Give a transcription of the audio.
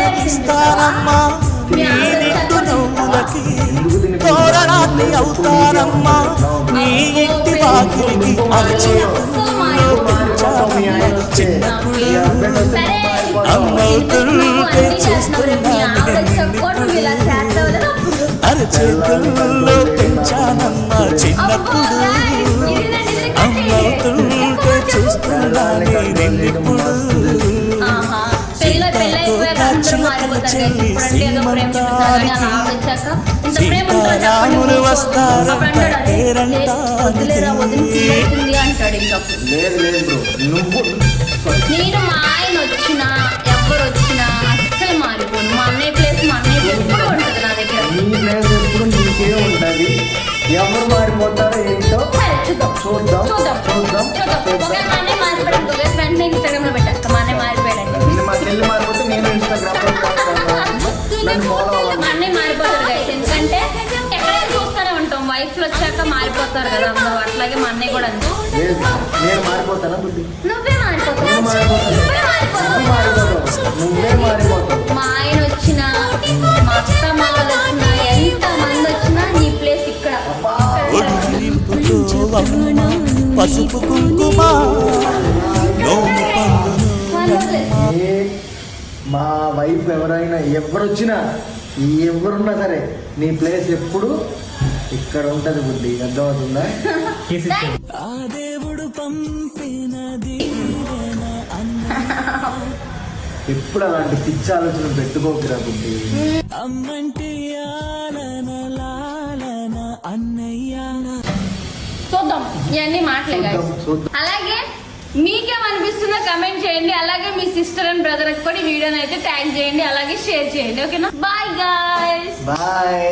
వెలిగిస్తానమ్మా నీ నిండు నవ్వులకి తోరణాన్ని అవుతానమ్మా నీ ఇంటి వాకిలికి అరచేతుల్లో పెంచానమ్మా చిన్నప్పుడు అమ్మవుతుంటే చూస్తున్నాను అరచేతుల్లో పెంచానమ్మా చిన్నప్పుడు అమ్మవుతుంటే చూస్తున్నాను నిన్నప్పుడు సీతారాములు వస్తారంట నేను మా ఆయన వచ్చినా ఎవరు వచ్చినా అస్సలు మారిపోను. మా అన్నయ్య ప్లేస్ మా అన్నయ్య ఎప్పుడు ఉంటుంది నా దగ్గర. ఎప్పుడు నీకే ఉంటది. ఎవరు మారిపోతారో ఏంటో చూద్దాం. మా అన్నయ్య మారిపోయాడు. వెంటనే ఇన్స్టాగ్రామ్ లో పెట్టేస్తా. మా అన్నయ్య మారిపోయాడండి. మా చెల్లి మారిపోతే నేను ఇన్స్టాగ్రామ్ లో మా అన్నయ్య మారిపోతాడు గైస్. ఎందుకంటే ఎక్కడైనా చూస్తూనే ఉంటాం వైఫ్ లో వచ్చాక మారిపోతారు కదా అందరూ. అట్లాగే మా అన్నయ్య కూడా అంతే. నేను మారిపోతానా బుద్ధి? నువ్వే మారిపోతావు. నువ్వే మారిపోతావు. మా ఆయన వచ్చినా మా అత్త మామలు వచ్చినా ఎంత మంది వచ్చినా నీ ప్లేస్ ఇక్కడ. పసుపు కుంకుమ మా వైఫ్ ఎవరైనా ఎవరొచ్చినా ఎవరున్నా సరే నీ ప్లేస్ ఎప్పుడు ఇక్కడ ఉంటది బుద్ధి. అర్థమవుతుందా? ఆ దేవుడు పంపినది ఎప్పుడు అలాంటి పిచ్చి ఆలోచన పెట్టుకోకురా బుద్ధి. అమ్మంటి అన్నయ్య చూద్దాం ఇవన్నీ మాట్లాడే. అలాగే మీకేమనిపిస్తుందో కమెంట్ చేయండి. అలాగే మీ సిస్టర్ అండ్ బ్రదర్ కూడా వీడియోని అయితే ట్యాగ్ చేయండి. అలాగే షేర్ చేయండి. ఓకేనా? Bye guys. బాయ్.